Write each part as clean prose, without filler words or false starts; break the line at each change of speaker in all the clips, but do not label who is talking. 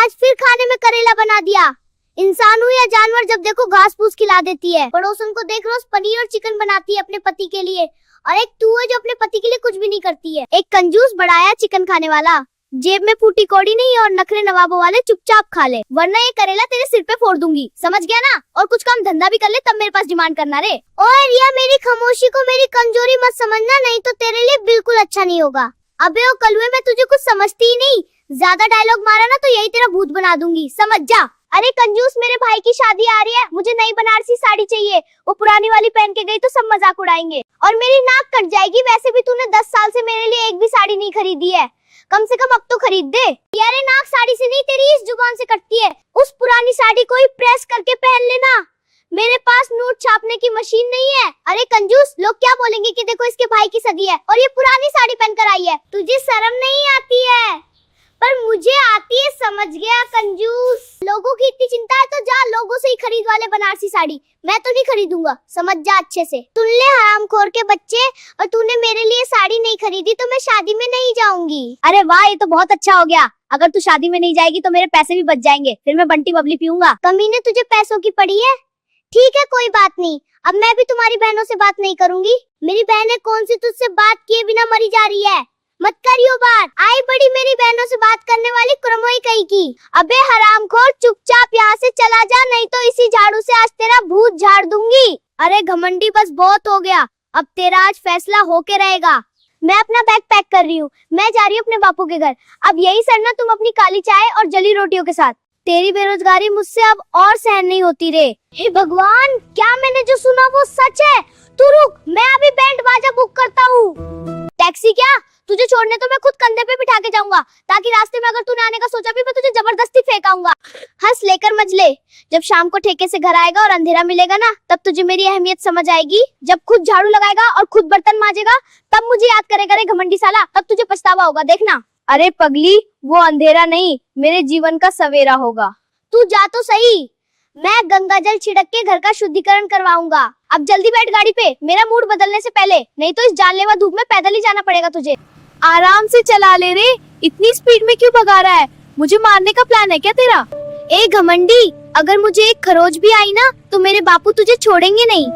आज फिर खाने में करेला बना दिया। इंसान हो या जानवर, जब देखो घास फूस खिला देती है। पड़ोसन को देख रोज पनीर और चिकन बनाती है अपने पति के लिए, और एक तू है जो अपने पति के लिए कुछ भी नहीं करती है। एक कंजूस बढ़ाया चिकन खाने वाला, जेब में फूटी कौड़ी नहीं और नखरे नवाबों वाले चुपचाप खा ले, वरना ये करेला तेरे सिर पे फोड़ दूंगी, समझ गया ना? और कुछ काम धंधा भी कर ले तब मेरे पास डिमांड करना रे। और रिया, मेरी खामोशी को मेरी कमजोरी मत समझना, नहीं तो तेरे लिए बिल्कुल अच्छा नहीं होगा। अबे ओ कलुए, मैं तुझे कुछ समझती ही नहीं, ज्यादा डायलॉग मारा ना तो यही तेरा भूत बना दूंगी, समझ जा। अरे कंजूस, मेरे भाई की शादी आ रही है, मुझे नई बनारसी साड़ी चाहिए, वो पुरानी वाली पहन के गई तो सब मजाक उड़ाएंगे और मेरी नाक कट जाएगी। वैसे भी तूने 10 साल से मेरे लिए एक भी साड़ी नहीं खरीदी है, कम से कम अब तो खरीद दे। यारे नाक साड़ी से नहीं, तेरी इस जुबान से कटती है। उस पुरानी साड़ी को ही प्रेस करके पहन लेना, मेरे पास नोट छापने की मशीन नहीं है। अरे कंजूस, लोग क्या बोलेंगे कि देखो इसके भाई की सदी है और ये पुरानी साड़ी पहनकर आई है। तुझे शर्म नहीं आती है? पर मुझे आती है, समझ गया कंजूस। लोगों की इतनी चिंता है तो जा लोगों से ही खरीद वाले बनारसी साड़ी, मैं तो नहीं खरीदूंगा, समझ जा अच्छे से। सुन ले हरामखोर के बच्चे, और तूने मेरे लिए साड़ी नहीं खरीदी तो मैं शादी में नहीं जाऊंगी।
अरे वाह, ये तो बहुत अच्छा हो गया। अगर तू शादी में नहीं जाएगी तो मेरे पैसे भी बच जाएंगे, फिर मैं बंटी बबली पीऊंगा।
कमीने, तुझे पैसों की पड़ी है? ठीक है, कोई बात नहीं, अब मैं भी तुम्हारी बहनों से बात नहीं करूंगी। मेरी बहनें कौन सी तुझसे बात किए बिना मरी जा रही है, मत करियो बात। आई बड़ी मेरी बहनों से बात करने वाली क्रमोई कहीं की। अबे हरामखोर, चुपचाप यहाँ से चला जा, नहीं तो इसी झाड़ू से आज तेरा भूत झाड़ दूंगी। अरे घमंडी, बस बहुत हो गया, अब तेरा आज फैसला होके रहेगा। मैं अपना बैग पैक कर रही हूँ, मैं जा रही हूँ अपने बापू के घर। अब यही सरना तुम अपनी काली चाय और जली रोटियों के साथ। तेरी बेरोजगारी मुझसे अब और सहन नहीं होती रे। हे भगवान, क्या मैंने जो सुना वो सच है? तू रुक, मैं अभी बैंड बाजा बुक करता हूँ। टैक्सी क्या? तुझे छोड़ने तो मैं खुद कंधे पे बिठा के जाऊंगा, ताकि रास्ते में अगर तूने आने का सोचा भी मैं तुझे जबरदस्ती फेंकाऊंगा। हंस लेकर मजले, जब शाम को ठेके से घर आएगा और अंधेरा मिलेगा ना, तब तुझे मेरी अहमियत समझ आएगी। जब खुद झाड़ू लगाएगा और खुद बर्तन मांजेगा तब मुझे याद करेगा रे घमंडी साला, तब तुझे पछतावा होगा, देखना।
अरे पगली, वो अंधेरा नहीं, मेरे जीवन का सवेरा होगा।
तू जा तो सही, मैं गंगा जल छिड़क के घर का शुद्धिकरण करवाऊंगा। अब जल्दी बैठ गाड़ी पे, मेरा मूड बदलने से पहले, नहीं तो इस जानलेवा धूप में पैदल ही जाना पड़ेगा तुझे।
आराम से चला ले रे, इतनी स्पीड में क्यों भगा रहा है? मुझे मारने का प्लान है क्या तेरा?
ए घमंडी, अगर मुझे एक खरोच भी आई ना तो मेरे बापू तुझे छोड़ेंगे नहीं।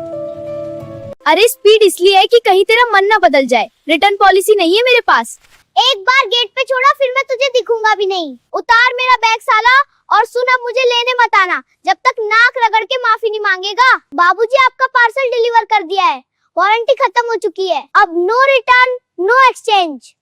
अरे स्पीड इसलिए है कि कहीं तेरा मन ना बदल जाए, रिटर्न पॉलिसी नहीं है मेरे पास।
एक बार गेट पे छोड़ा फिर मैं तुझे दिखूंगा भी नहीं। उतार मेरा बैग साला, और सुन, अब मुझे लेने मत आना जब तक नाक रगड़ के माफी नहीं मांगेगा। बाबूजी आपका पार्सल डिलीवर कर दिया है, वारंटी खत्म हो चुकी है, अब नो रिटर्न नो एक्सचेंज।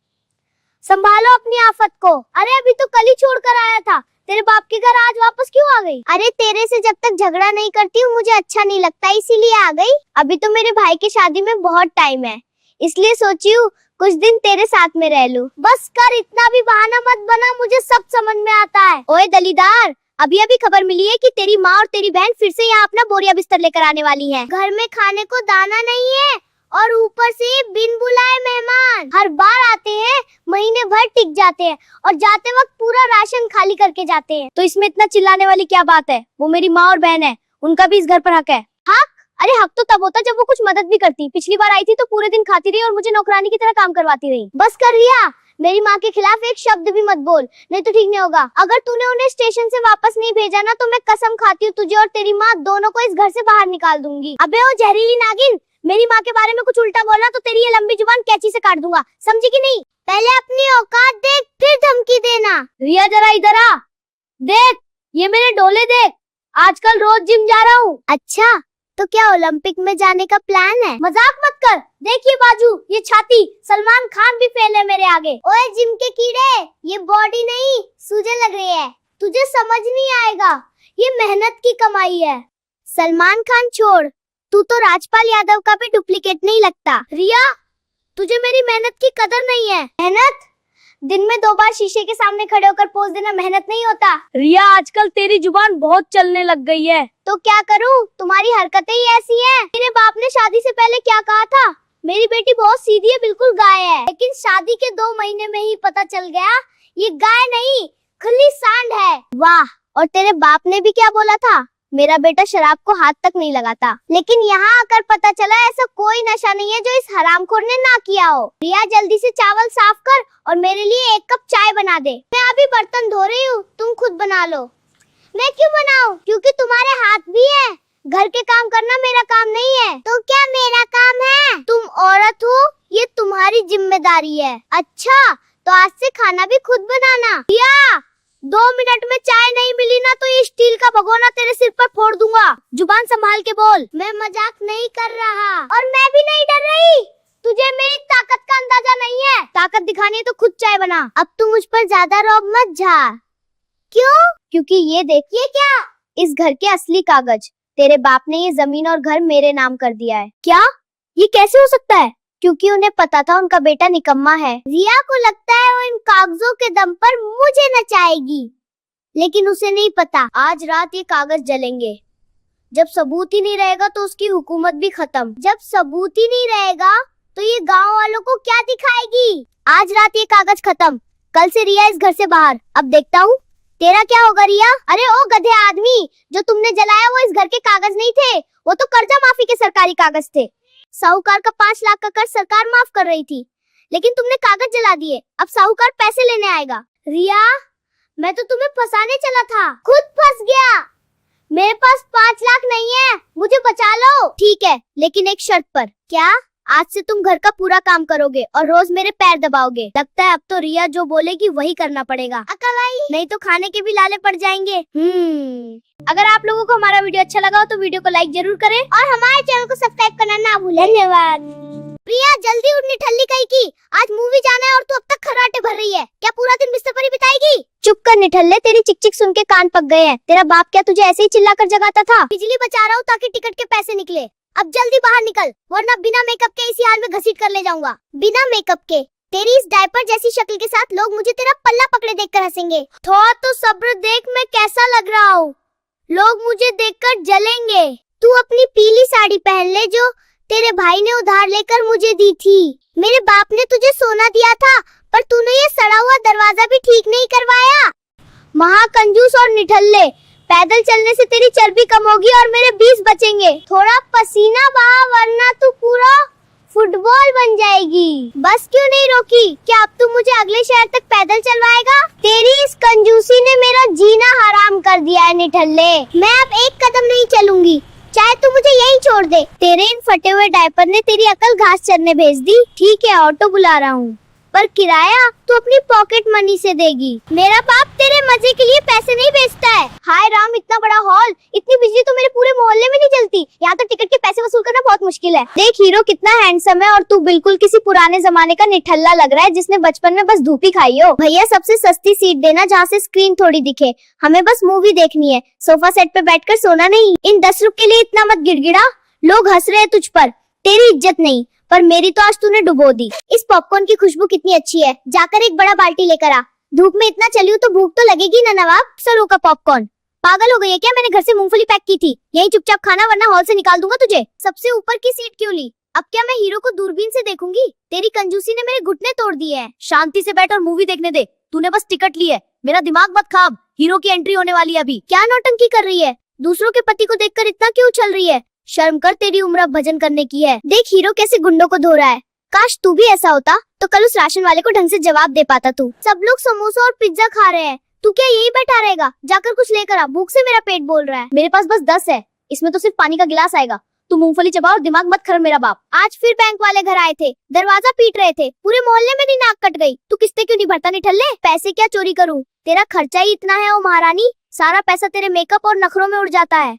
संभालो अपनी आफत को। अरे अभी तो कल ही छोड़ कर आया था, तेरे बाप के घर आज वापस क्यों आ गई? अरे तेरे से जब तक झगड़ा नहीं करती हूँ मुझे अच्छा नहीं लगता, इसीलिए आ गई। अभी तो मेरे भाई की शादी में बहुत टाइम है, इसलिए सोची हूँ कुछ दिन तेरे साथ में रह लूं। बस कर, इतना भी बहाना मत बना, मुझे सब समझ में आता है। ओए दलीदार, अभी अभी खबर मिली है कि तेरी माँ और तेरी बहन फिर से यहाँ अपना बोरिया बिस्तर लेकर आने वाली हैं। घर में खाने को दाना नहीं है और ऊपर से बिन बुलाए मेहमान हर बार आते हैं, महीने भर टिक जाते हैं और जाते वक्त पूरा राशन खाली करके जाते हैं।
तो इसमें इतना चिल्लाने वाली क्या बात है? वो मेरी माँ और बहन है, उनका भी इस घर पर हक है।
हक? अरे हक तो तब होता जब वो कुछ मदद भी करती। पिछली बार आई थी तो पूरे दिन खाती रही और मुझे नौकरानी की तरह काम करवाती रही। बस कर रिया, मेरी माँ के खिलाफ एक शब्द भी मत बोल, नहीं तो ठीक नहीं होगा। अगर तूने उन्हें स्टेशन से वापस नहीं भेजा ना तो मैं कसम खाती हूँ तुझे और तेरी माँ दोनों को इस घर से बाहर निकाल दूंगी। अबे ओ जहरीली नागिन, मेरी माँ के बारे में कुछ उल्टा बोलना तो तेरी ये लंबी जुबान कैंची से काट दूंगा, समझी कि नहीं? पहले अपनी औकात देख फिर धमकी देना।
रिया जरा इधर आ, देख ये मेरे डोले देख, आजकल रोज जिम जा रहा हूँ।
अच्छा, तो क्या ओलंपिक में जाने का प्लान है? मजाक मत कर, देखिए बाजू, ये छाती, सलमान खान भी फेल है मेरे आगे। ओए जिम के कीड़े, ये बॉडी नहीं सूजन लग रही है, तुझे समझ नहीं आएगा, ये मेहनत की कमाई है। सलमान खान छोड़, तू तो राजपाल यादव का भी डुप्लीकेट नहीं लगता। रिया, तुझे मेरी मेहनत की कदर नहीं है। मेहनत? दिन में 2 बार शीशे के सामने खड़े होकर पोज देना मेहनत नहीं होता।
रिया, आजकल तेरी जुबान बहुत चलने लग गई है।
तो क्या करूं, तुम्हारी हरकतें ही ऐसी हैं। मेरे बाप ने शादी से पहले क्या कहा था? मेरी बेटी बहुत सीधी है, बिल्कुल गाय है। लेकिन शादी के 2 महीने में ही पता चल गया ये गाय नहीं, खुली सांड है। वाह, और तेरे बाप ने भी क्या बोला था? मेरा बेटा शराब को हाथ तक नहीं लगाता, लेकिन यहाँ आकर पता चला ऐसा कोई नशा नहीं है जो इस हरामखोर ने ना किया हो। रिया जल्दी से चावल साफ कर और मेरे लिए 1 कप चाय बना दे। मैं अभी बर्तन धो रही हूँ, तुम खुद बना लो। मैं क्यों बनाऊं? क्योंकि तुम्हारे हाथ भी है। घर के काम करना मेरा काम नहीं है। तो क्या मेरा काम है? तुम औरत हो, ये तुम्हारी जिम्मेदारी है। अच्छा, तो आज से खाना भी खुद बनाना। रिया, 2 मिनट में चाय नहीं मिली ना तो ये स्टील का भगोना तेरे सिर पर फोड़ दूंगा। जुबान संभाल के बोल। मैं मजाक नहीं कर रहा और मैं भी नहीं डर रही। तुझे मेरी ताकत का अंदाजा नहीं है। ताकत दिखानी है तो खुद चाय बना। अब तू मुझ पर ज्यादा रौब मत झा। क्यों? क्योंकि ये देख, ये क्या? इस घर के असली कागज। तेरे बाप ने ये जमीन और घर मेरे नाम कर दिया है। क्या? ये कैसे हो सकता है? क्योंकि उन्हें पता था उनका बेटा निकम्मा है। रिया को लगता है वो इन कागजों के दम पर मुझे नचाएगी, लेकिन उसे नहीं पता आज रात ये कागज जलेंगे। जब सबूत ही नहीं रहेगा तो उसकी हुकूमत भी खत्म। जब सबूत ही नहीं रहेगा तो ये गांव वालों को क्या दिखाएगी? आज रात ये कागज खत्म, कल से रिया इस घर से बाहर। अब देखता हूँ तेरा क्या होगा रिया। अरे ओ गधे आदमी, जो तुमने जलाया वो इस घर के कागज नहीं थे, वो तो कर्जा माफी के सरकारी कागज थे। साहूकार का 5 लाख का कर्ज सरकार माफ कर रही थी, लेकिन तुमने कागज जला दिए। अब साहूकार पैसे लेने आएगा। रिया, मैं तो तुम्हें फंसाने चला था, खुद फंस गया। मेरे पास 5 लाख नहीं है, मुझे बचा लो। ठीक है, लेकिन एक शर्त पर। क्या? आज से तुम घर का पूरा काम करोगे और रोज मेरे पैर दबाओगे। लगता है अब तो रिया जो बोलेगी वही करना पड़ेगा। अकलाई, नहीं तो खाने के भी लाले पड़ जाएंगे। अगर आप लोगों को हमारा वीडियो अच्छा लगा हो तो वीडियो को लाइक जरूर करें और हमारे चैनल को सब्सक्राइब करना ना भूलें। धन्यवाद। प्रिया, जल्दी उठ निठल्ली कहीं की, आज मूवी जाना है और तू अब तक खर्राटे भर रही है। क्या पूरा दिन बिस्तर पर ही बिताएगी? चुप कर निठल्ले, तेरी चिक चिक सुन के कान पक गए हैं। तेरा बाप क्या तुझे ऐसे ही चिल्लाकर जगाता था? बिजली बचा रहा हूँ ताकि टिकट के पैसे निकले। अब जल्दी बाहर निकल, वरना बिना मेकअप के इसी हाल में घसीट कर ले जाऊंगा। बिना मेकअप के तेरी इस डायपर जैसी शक्ल के साथ लोग मुझे तेरा पल्ला पकड़े देखकर हंसेंगे। थोड़ा तो सब्र देख, मैं कैसा लग रहा हूँ। लोग मुझे देखकर जलेंगे। तू अपनी पीली साड़ी पहन ले जो तेरे भाई ने उधार लेकर मुझे दी थी। मेरे बाप ने तुझे सोना दिया था, पर तूने ये सड़ा हुआ दरवाजा भी ठीक नहीं करवाया। महाकंजूस और निठल्ले, पैदल चलने से तेरी चर्बी कम होगी और मेरे 20 बचेंगे। थोड़ा पसीना बहा, वरना तू पूरा फुटबॉल बन जाएगी। बस क्यों नहीं रोकी? क्या अब तू मुझे अगले शहर तक पैदल चलवाएगा? तेरी इस कंजूसी ने मेरा जीना हराम कर दिया है निठल्ले। मैं अब एक कदम नहीं चलूंगी, चाहे तू मुझे यहीं छोड़ दे। तेरे इन फटे हुए डायपर ने तेरी अकल घास चरने भेज दी। ठीक है, ऑटो बुला रहा हूँ, पर किराया तू अपनी पॉकेट मनी से देगी। मेरा बाप तेरे मजे के लिए पैसे नहीं बेचता है। हाय राम, इतना बड़ा हॉल, इतनी बिजली तो मेरे पूरे मोहल्ले में नहीं जलती। यहाँ तो टिकट के पैसे वसूल करना बहुत मुश्किल है। देख हीरो कितना हैंडसम है और तू बिल्कुल किसी पुराने जमाने का निठल्ला लग रहा है जिसने बचपन में बस धूप ही खाई हो। भैया, सबसे सस्ती सीट देना जहाँ से स्क्रीन थोड़ी दिखे, हमें बस मूवी देखनी है, सोफा सेट पे बैठकर सोना नहीं। इन 10 रुपए के लिए इतना मत गिड़गिड़ा, लोग हंस रहे हैं तुझ पर, तेरी इज्जत नहीं, पर मेरी तो आज तूने डुबो दी। इस पॉपकॉर्न की खुशबू कितनी अच्छी है, जाकर एक बड़ा बाल्टी लेकर आ। धूप में इतना चली हूँ तो भूख तो लगेगी ना नवाब। सरों का पॉपकॉर्न, पागल हो गई है क्या? मैंने घर से मूंगफली पैक की थी, यही चुपचाप खाना वरना हॉल से निकाल दूंगा तुझे। सबसे ऊपर की सीट क्यों ली? अब क्या मैं हीरो को दूरबीन से देखूंगी? तेरी कंजूसी ने मेरे घुटने तोड़ दिए हैं। शांति से बैठ और मूवी देखने दे, तूने बस टिकट ली है। मेरा दिमाग मत खा, हीरो की एंट्री होने वाली है अभी। क्या नौटंकी कर रही है? दूसरों के पति को देखकर इतना क्यों उछल रही है? शर्म कर, तेरी उम्र अब भजन करने की है। देख हीरो कैसे गुंडों को धो रहा है। काश तू भी ऐसा होता तो कल उस राशन वाले को ढंग से जवाब दे पाता तू। सब लोग समोसा और पिज्जा खा रहे हैं, तू क्या यही बैठा रहेगा? जाकर कुछ लेकर आ, भूख से मेरा पेट बोल रहा है। मेरे पास बस 10 है, इसमें तो सिर्फ पानी का गिलास आएगा। तू मूंगफली चबा और दिमाग मत खराब मेरा बाप। आज फिर बैंक वाले घर आए थे, दरवाजा पीट रहे थे, पूरे मोहल्ले में नहीं नाक कट गई। तू किस्ते क्यों नहीं भरता निठल्ले? पैसे क्या चोरी करूं? तेरा खर्चा ही इतना है ओ महारानी, सारा पैसा तेरे मेकअप और नखरों में उड़ जाता है।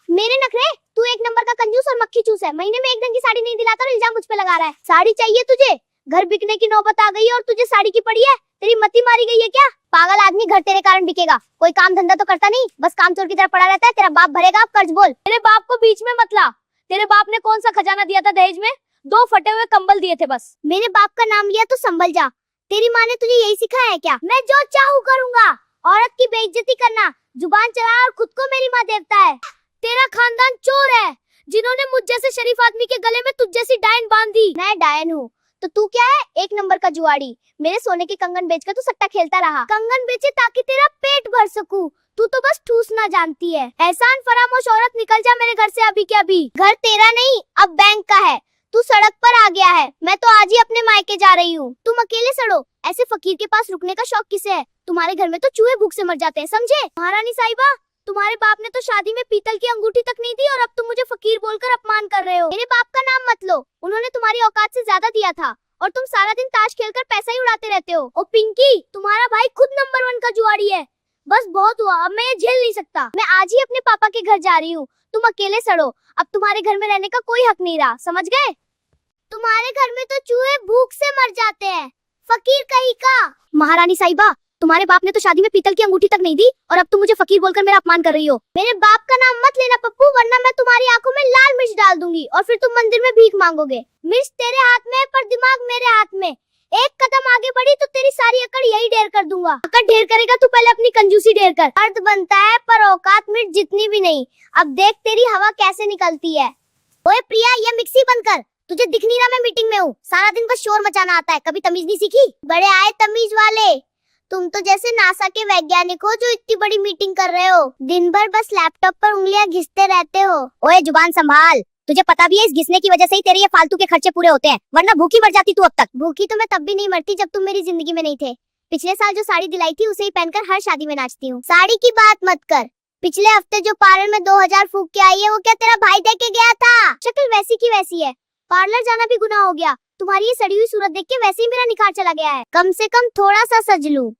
मेरे नखरे? तू एक नंबर का कंजूस और मक्खी चूस है। महीने में एक ढंग की साड़ी नहीं दिलाता और इल्जाम मुझ पे लगा रहा है। साड़ी चाहिए तुझे? घर बिकने की नौबत आ गई है और तुझे साड़ी की पड़ी है। तेरी मती मारी गई है क्या? पागल आदमी, घर तेरे कारण बिकेगा। कोई काम धंधा तो करता नहीं, बस काम चोर की तरह पड़ा रहता है। तेरा बाप भरेगा अब कर्ज। बोल।
तेरे बाप को बीच में मत ला। तेरे बाप ने कौन सा खजाना दिया था दहेज में? 2 फटे हुए कंबल दिए थे बस।
मेरे बाप का नाम लिया तो संभल जा। तेरी माँ ने तुझे यही सिखाया है क्या? मैं जो चाहूँ करूँगा। औरत की बेइज्जती करना, जुबान चलाना और खुद को मेरी माँ देवता है।
तेरा खानदान चोर है, जिन्होंने मुझ जैसे शरीफ आदमी के गले में तुझ जैसी डायन बांध दी।
मैं डायन हूँ तो तू क्या है, एक नंबर का जुआड़ी। मेरे सोने के कंगन बेचकर तू सट्टा खेलता रहा। कंगन बेचे ताकि तेरा पेट भर सकूं। तू तो बस ठूसना जानती है। एहसान फरामोश औरत, निकल जा मेरे घर से अभी के अभी। घर तेरा नहीं, अब बैंक का है। तू सड़क पर आ गया है, मैं तो आज ही अपने मायके जा रही हूँ। तुम अकेले सड़ो, ऐसे फकीर के पास रुकने का शौक किसे है? तुम्हारे घर में तो चूहे भूख से मर जाते हैं, समझे? महारानी साहिबा, तुम्हारे बाप ने तो शादी में पीतल की अंगूठी तक नहीं दी और अब तुम मुझे फकीर बोलकर अपमान कर रहे हो। मेरे बाप का नाम मत लो, उन्होंने तुम्हारी औकात से ज्यादा दिया था और तुम सारा दिन ताश खेलकर पैसा ही उड़ाते रहते हो। ओ पिंकी, तुम्हारा भाई खुद नंबर 1 का जुआड़ी है। बस बहुत हुआ, अब मैं ये झेल नहीं सकता। मैं आज ही अपने पापा के घर जा रही हूँ। तुम अकेले सड़ो, अब तुम्हारे घर में रहने का कोई हक नहीं रहा, समझ गए? तुम्हारे घर में तो चूहे भूख से मर जाते हैं, फकीर कहीं का। महारानी साहिबा, तुम्हारे बाप ने तो शादी में पीतल की अंगूठी तक नहीं दी और अब तुम मुझे फकीर बोलकर मेरा अपमान कर रही हो। मेरे बाप का नाम मत लेना पप्पू, वरना मैं तुम्हारी आंखों में लाल मिर्च डाल दूंगी और फिर तुम मंदिर में भीख मांगोगे। मिर्च तेरे हाथ में है पर दिमाग मेरे हाथ में। एक कदम आगे बढ़ी तो तेरी सारी अकड़ यही ढेर कर दूंगा। अकड़ ढेर करेगा तू पहले अपनी कंजूसी ढेर कर। अर्थ बनता है पर औकात मिर्च जितनी भी नहीं। अब देख तेरी हवा कैसे निकलती है। ओए प्रिया, ये मिक्सी बंद कर, तुझे दिख नहीं रहा मैं मीटिंग में हूँ। सारा दिन बस शोर मचाना आता है, कभी तमीज नहीं सीखी? बड़े आए तमीज वाले। तुम तो जैसे नासा के वैज्ञानिक हो जो इतनी बड़ी मीटिंग कर रहे हो। दिन भर बस लैपटॉप पर उंगलियां घिसते रहते हो। ओए जुबान संभाल, तुझे पता भी है इस घिसने की वजह से ही तेरे ये फालतू के खर्चे पूरे होते हैं, वरना भूखी मर जाती तू अब तक। भूखी तो मैं तब भी नहीं मरती जब तुम मेरी जिंदगी में नहीं थे। पिछले साल जो साड़ी दिलाई थी उसे ही पहनकर हर शादी में नाचती हूँ। साड़ी की बात मत कर, पिछले हफ्ते जो पार्लर में 2000 फूक के आई है वो क्या तेरा भाई दे के गया था? शक्ल वैसी की वैसी है, पार्लर जाना भी गुनाह हो गया। तुम्हारी ये सड़ी हुई सूरत देख के वैसे ही मेरा निखार चला गया है। कम से कम थोड़ा सा सज लूं।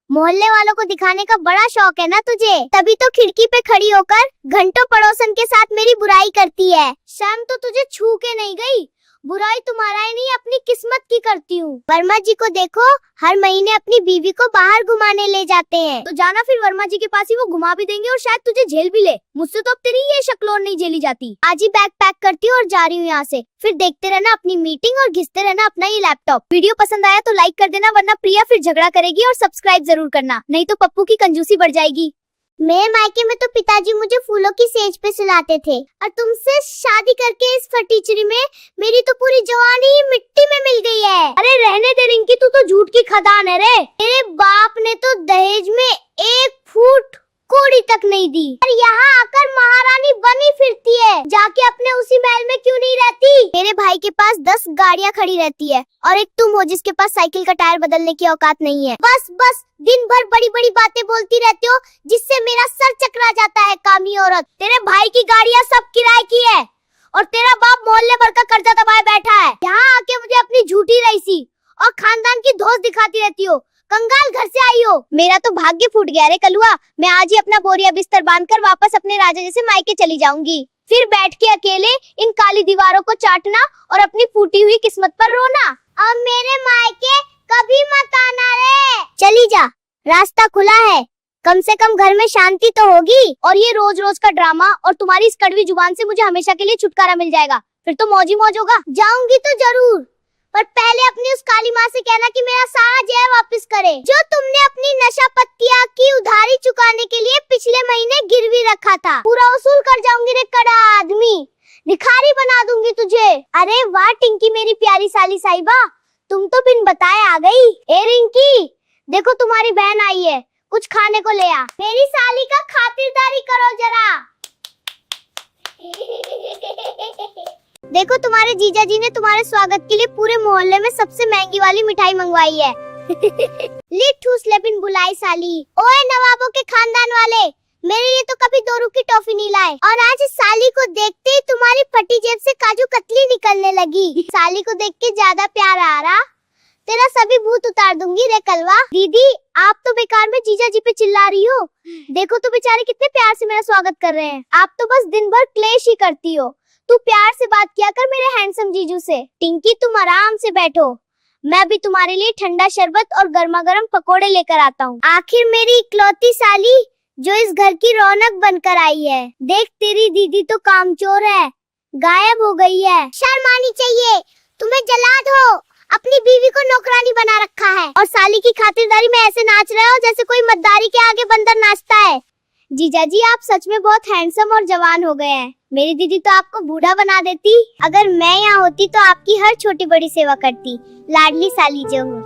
मोहल्ले वालों को दिखाने का बड़ा शौक है ना तुझे, तभी तो खिड़की पे खड़ी होकर घंटों पड़ोसन के साथ मेरी बुराई करती है। शर्म तो तुझे छू के नहीं गई। बुराई तुम्हारा ही नहीं, अपनी किस्मत की करती हूँ। वर्मा जी को देखो, हर महीने अपनी बीवी को बाहर घुमाने ले जाते हैं। तो जाना फिर, वर्मा जी के पास ही वो घुमा भी देंगे और शायद तुझे झेल भी ले। मुझसे तो अब तेरी ये शक्ल और नहीं झेली जाती। आज ही बैग पैक करती हूँ और जा रही हूँ यहाँ से। फिर देखते रहना अपनी मीटिंग और घिसते रहना अपना ये लैपटॉप। वीडियो पसंद आया तो लाइक कर देना, वरना प्रिया फिर झगड़ा करेगी, और सब्सक्राइब जरूर करना, नहीं तो पप्पू की कंजूसी बढ़ जाएगी। मेरे मायके में तो पिताजी मुझे फूलों की सेज पे सुलाते थे और तुमसे शादी करके इस फटीचरी में मेरी तो पूरी जवानी मिट्टी में मिल गई है। अरे रहने दे रिंकी, तू तो झूठ की खदान है रे। मेरे बाप ने तो दहेज में 1 फुट कोड़ी तक नहीं दी और यहाँ आकर महारानी बनी फिरती है। जाके अपने उसी महल में क्यों नहीं रहती? मेरे भाई के पास 10 गाड़ियाँ खड़ी रहती है और एक तुम हो जिसके पास साइकिल का टायर बदलने की औकात नहीं है। बस दिन भर बड़ी बड़ी बातें बोलती रहते हो जिससे मेरा सर चकरा जाता है। कामी औरत, तेरे भाई की गाड़ियाँ सब किराए की है और तेरा बाप मोहल्ले भर का कर्जा दबाए बैठा है। यहाँ आके मुझे अपनी झूठी रईसी और खानदान की धौंस दिखाती रहती हो। कंगाल घर से आई हो। मेरा तो भाग्य फूट गया रे कलुआ। मैं आज ही अपना बोरिया बिस्तर बांधकर वापस अपने राजा जैसे मायके चली जाऊंगी। फिर बैठ के अकेले इन काली दीवारों को चाटना और अपनी फूटी हुई किस्मत पर रोना। अब मेरे मायके कभी मत आना रे। चली जा, रास्ता खुला है। कम से कम घर में शांति तो होगी। और ये रोज रोज का ड्रामा और तुम्हारी इस कड़वी जुबान से मुझे हमेशा के लिए छुटकारा मिल जाएगा। फिर तो मौज ही मौज होगा। जाऊंगी तो जरूर, पर पहले अपनी उस काली माँ से कहना कि मेरा सारा जहर वापस करे जो तुमने अपनी नशा पत्तियां की उधारी चुकाने के लिए पिछले महीने गिरवी रखा था। पूरा वसूल कर जाऊंगी रे कड़ा आदमी, भिखारी बना दूंगी तुझे। अरे वाह टिंकी, मेरी प्यारी साली साहिबा, तुम तो बिन बताए आ गई। ए रिंकी, देखो तुम्हारी बहन आई है, कुछ खाने को ले आ। मेरी साली का खातिरदारी करो जरा। देखो तुम्हारे जीजा जी ने तुम्हारे स्वागत के लिए पूरे मोहल्ले में सबसे महंगी वाली मिठाई मंगवाई है। ले ठूस ले बिन बुलाई साली। ओए नवाबों के खानदान वाले, मेरे लिए तो कभी 2 रुपए की टॉफी नहीं लाए और आज साली को देखते ही तुम्हारी फटी जेब से काजू कतली निकलने लगी। साली को देख के ज्यादा प्यार आ रहा, तेरा सभी भूत उतार दूंगी रे कलवा। दीदी, आप तो बेकार में जीजा जी पे चिल्ला रही हो। देखो तो बेचारे कितने प्यार से मेरा स्वागत कर रहे हैं। आप तो बस दिन भर क्लेश ही करती हो। तू प्यार से बात किया कर मेरे हैंडसम जीजू से। टिंकी, तुम आराम से बैठो, मैं भी तुम्हारे लिए ठंडा शरबत और गर्मा गर्म पकोड़े लेकर आता हूँ। आखिर मेरी इकलौती साली जो इस घर की रौनक बनकर आई है। देख तेरी दीदी तो कामचोर है, गायब हो गई है। शर्म आनी चाहिए, तुम्हें जलाद हो, अपनी बीवी को नौकरानी बना रखा है और साली की खातिरदारी में ऐसे नाच रहे हो जैसे कोई मद्दारी के आगे बंदर नाचता है। जीजा जी आप सच में बहुत हैंडसम और जवान हो गए हैं। मेरी दीदी तो आपको बूढ़ा बना देती। अगर मैं यहाँ होती तो आपकी हर छोटी बड़ी सेवा करती। लाडली साली जो हूँ।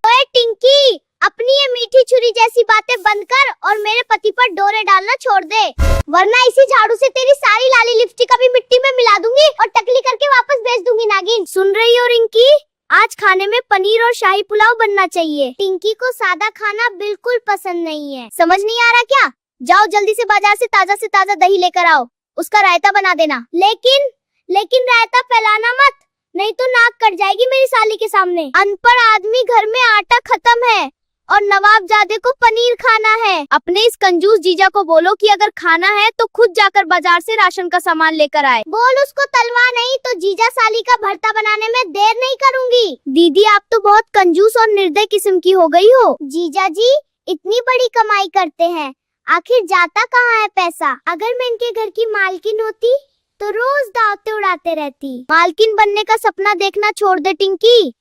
ओए टिंकी, अपनी ये मीठी छुरी जैसी बातें बंद कर और मेरे पति पर डोरे डालना छोड़ दे, वरना इसी झाड़ू से तेरी सारी लाली लिपस्टिक अभी मिट्टी में मिला दूंगी और टकली करके वापस भेज दूंगी नागिन। सुन रही हो रिंकी? आज खाने में पनीर और शाही पुलाव बनना चाहिए। टिंकी को सादा खाना बिल्कुल पसंद नहीं है। समझ नहीं आ रहा क्या? जाओ जल्दी से बाजार से ताजा दही लेकर आओ, उसका रायता बना देना। लेकिन रायता फैलाना मत, नहीं तो नाक कट जाएगी मेरी साली के सामने। अनपढ़ आदमी, घर में आटा खत्म है और नवाबजादे को पनीर खाना है। अपने इस कंजूस जीजा को बोलो कि अगर खाना है तो खुद जाकर बाजार से राशन का सामान लेकर आए। बोल उसको तलवा नहीं तो जीजा साली का भरता बनाने में देर नहीं करूंगी। दीदी आप तो बहुत कंजूस और निर्दय किस्म की हो गई हो। जीजा जी इतनी बड़ी कमाई करते हैं, आखिर जाता कहाँ है पैसा? अगर मैं इनके घर की मालकिन होती तो रोज दावते उड़ाते रहती। मालकिन बनने का सपना देखना छोड़ दे टिंकी,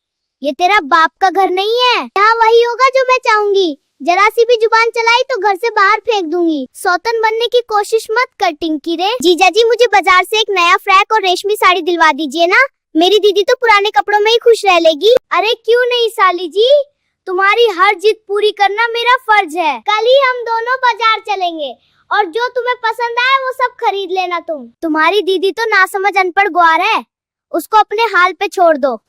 ये तेरा बाप का घर नहीं है। यहाँ वही होगा जो मैं चाहूंगी। जरा सी भी जुबान चलाई तो घर से बाहर फेंक दूंगी। सौतन बनने की कोशिश मत कर टिंकी रे। जीजा जी मुझे बाजार से एक नया फ्रॉक और रेशमी साड़ी दिलवा दीजिए ना, मेरी दीदी तो पुराने कपड़ों में ही खुश रह लेगी। अरे क्यों नहीं साली जी, तुम्हारी हर जिद पूरी करना मेरा फर्ज है। कल ही हम दोनों बाजार चलेंगे और जो तुम्हें पसंद आए वो सब खरीद लेना। तुम्हारी दीदी तो नासमझ अनपढ़ ग्वार है, उसको अपने हाल पे छोड़ दो।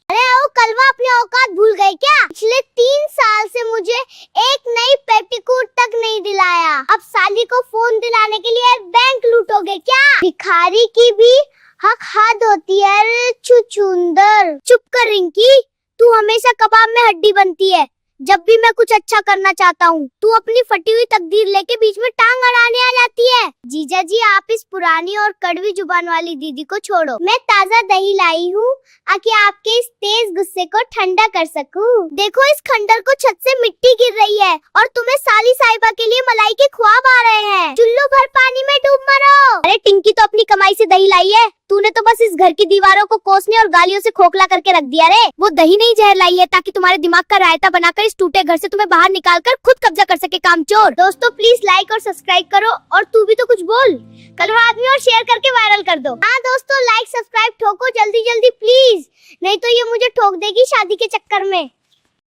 अरे ओ कलवा, अपने औकात भूल गए क्या? पिछले 3 साल से मुझे एक नई पेटीकोट तक नहीं दिलाया, अब साली को फोन दिलाने के लिए बैंक लूटोगे क्या? भिखारी की भी हक हद होती है छुछुंदर। चुप कर रिंकी, तू हमेशा कबाब में हड्डी बनती है। जब भी मैं कुछ अच्छा करना चाहता हूँ तू अपनी फटी हुई तकदीर लेके बीच में टांग अड़ाने आ जाती है। जीजा जी आप इस पुरानी और कड़वी जुबान वाली दीदी को छोड़ो। मैं ताजा दही लाई हूँ ताकि आपके इस तेज गुस्से को ठंडा कर सकूं। देखो इस खंडर को छत से मिट्टी गिर रही है और तुम्हें साली साहिबा के लिए मलाई के ख्वाब आ रहे हैं। चुल्लू भर पानी में डूब मरो। अरे टिंकी तो अपनी कमाई से दही लाई है, तूने तो बस इस घर की दीवारों को कोसने और गालियों से खोखला करके रख दिया रे। वो दही नहीं जहर लाई है ताकि तुम्हारे दिमाग का रायता बनाकर इस टूटे घर से तुम्हें बाहर निकालकर खुद कब्जा कर सके कामचोर। दोस्तों प्लीज लाइक और सब्सक्राइब करो और तू भी तो कुछ बोल। कलवा आदमी और शेयर करके वायरल कर दो। हाँ दोस्तों लाइक सब्सक्राइब ठोको जल्दी प्लीज, नहीं तो ये मुझे ठोक देगी शादी के चक्कर में।